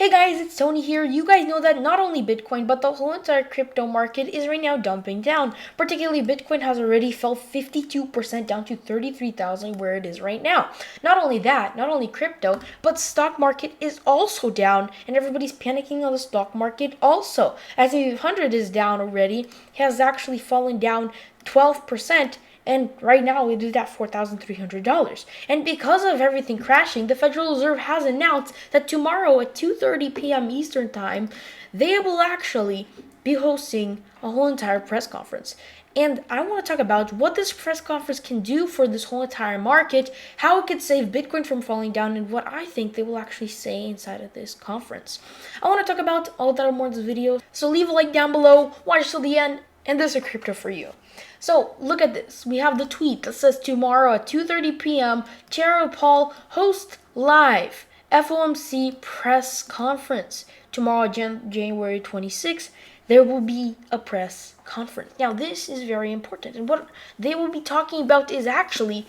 Hey guys, it's Tony here. You guys know that not only Bitcoin, but the whole entire crypto market is right now dumping down. Particularly Bitcoin has already fell 52% down to 33,000 where it is right now. Not only that, not only crypto, but stock market is also down and everybody's panicking on the stock market also. S&P 500 is down already, has actually fallen down 12%. And right now it is at $4,300. And because of everything crashing, the Federal Reserve has announced that tomorrow at 2:30 p.m. Eastern Time, they will actually be hosting a whole entire press conference. And I want to talk about what this press conference can do for this whole entire market, how it could save Bitcoin from falling down, and what I think they will actually say inside of this conference. I want to talk about all that and more in this video, so leave a like down below, watch till the end, and this is crypto for you. So look at this. We have the tweet that says tomorrow at 2:30 p.m. Chair Paul host live FOMC press conference. Tomorrow, January 26th, there will be a press conference. Now this is very important, and what they will be talking about is actually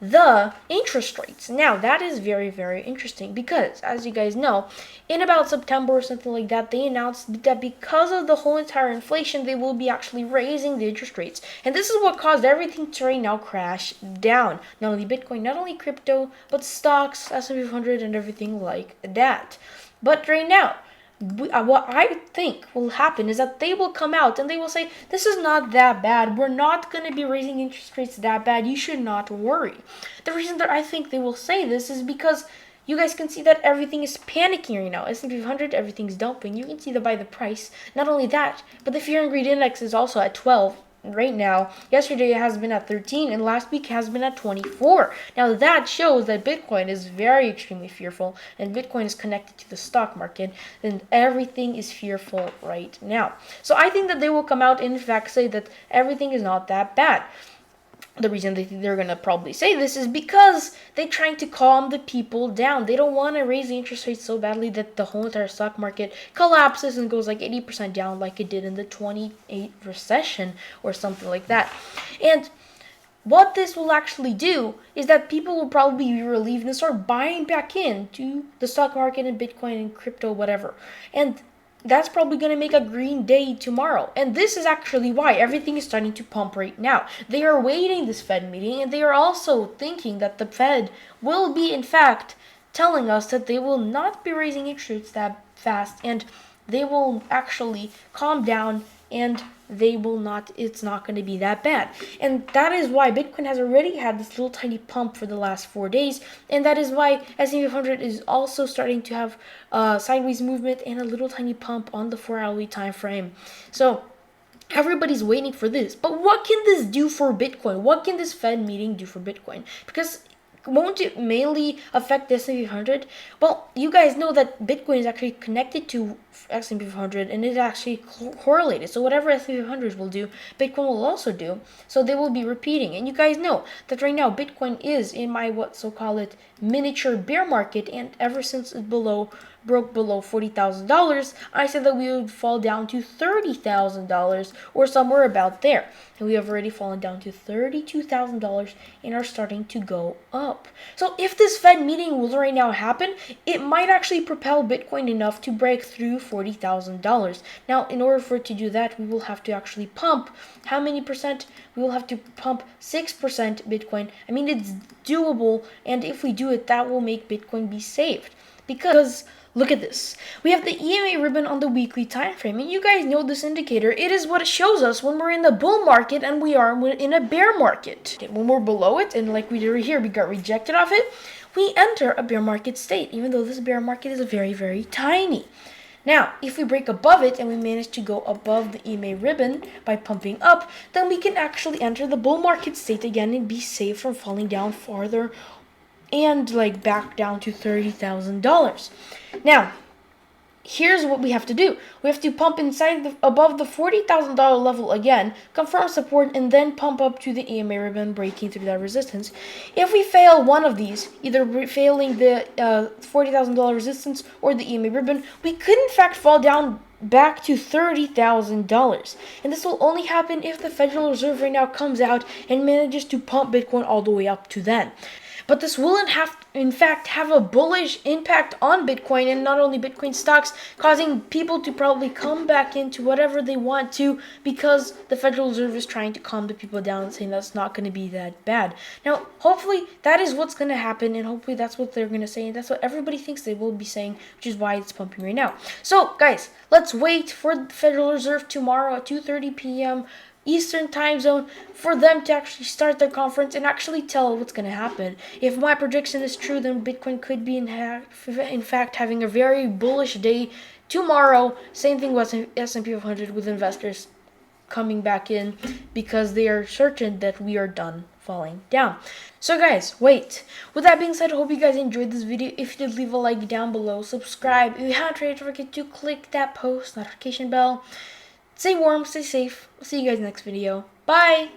the interest rates. Now that is very, very interesting because, as you guys know, in about September or something like that, they announced that because of the whole entire inflation, they will be actually raising the interest rates. And this is what caused everything to right now crash down. Not only Bitcoin, not only crypto, but stocks, S&P 500, and everything like that. But right now, what I think will happen is that they will come out and they will say, this is not that bad. We're not going to be raising interest rates that bad. You should not worry. The reason that I think they will say this is because you guys can see that everything is panicking right now. S&P 500, everything's dumping. You can see that by the price. Not only that, but the fear and greed index is also at 12. Right now, yesterday it has been at 13 and last week has been at 24. Now that shows that Bitcoin is very extremely fearful and Bitcoin is connected to the stock market and everything is fearful right now. So I think that they will come out and in fact say that everything is not that bad. The reason they're going to probably say this is because they're trying to calm the people down. They don't want to raise the interest rates so badly that the whole entire stock market collapses and goes like 80% down like it did in the 28 recession or something like that. And what this will actually do is that people will probably be relieved and start buying back into the stock market and Bitcoin and crypto, whatever. And that's probably going to make a green day tomorrow. And this is actually why everything is starting to pump right now. They are waiting this Fed meeting, and they are also thinking that the Fed will be, in fact, telling us that they will not be raising interest rates that fast, and they will actually calm down, and they will not, it's not going to be that bad. And that is why Bitcoin has already had this little tiny pump for the last 4 days, and that is why S&P 500 is also starting to have sideways movement and a little tiny pump on the 4-hourly time frame. So everybody's waiting for this. But what can this do for Bitcoin? What can this Fed meeting do for Bitcoin? Because won't it mainly affect the S&P 500? Well, you guys know that Bitcoin is actually connected to S&P 500 and it's actually correlated. So whatever S&P 500 will do, Bitcoin will also do. So they will be repeating. And you guys know that right now Bitcoin is in my miniature bear market, and ever since it broke below $40,000, I said that we would fall down to $30,000 or somewhere about there. And we have already fallen down to $32,000 and are starting to go up. So if this Fed meeting will right now happen, it might actually propel Bitcoin enough to break through $40,000. Now, in order for it to do that, we will have to actually pump how many percent? We will have to pump 6% Bitcoin. I mean, it's doable, and if we do it, that will make Bitcoin be saved. Because look at this. We have the EMA ribbon on the weekly time frame, and you guys know this indicator. It is what it shows us when we're in the bull market and we are in a bear market. When we're below it, and like we did right here, we got rejected off it, we enter a bear market state, even though this bear market is very, very tiny. Now, if we break above it and we manage to go above the EMA ribbon by pumping up, then we can actually enter the bull market state again and be safe from falling down farther and like back down to $30,000. Now, here's what we have to do. We have to pump above the $40,000 level again, confirm support, and then pump up to the EMA ribbon, breaking through that resistance. If we fail one of these, either failing the $40,000 resistance or the EMA ribbon, we could in fact fall down back to $30,000. And this will only happen if the Federal Reserve right now comes out and manages to pump Bitcoin all the way up to then. But this wouldn't have in fact have a bullish impact on Bitcoin and not only Bitcoin stocks, causing people to probably come back into whatever they want to, because the Federal Reserve is trying to calm the people down and saying that's not going to be that bad. Now, hopefully that is what's going to happen, and hopefully that's what they're going to say, and that's what everybody thinks they will be saying, which is why it's pumping right now. So guys, let's wait for the Federal Reserve tomorrow at 2:30 p.m. Eastern time zone for them to actually start their conference and actually tell what's going to happen. If my prediction is true, then Bitcoin could be in fact having a very bullish day tomorrow. Same thing with S&P 500, with investors coming back in because they are certain that we are done falling down. So guys, wait. With that being said, I hope you guys enjoyed this video. If you did, leave a like down below, subscribe. If you haven't already, don't forget to click that post notification bell. Stay warm, stay safe. I'll see you guys next video. Bye!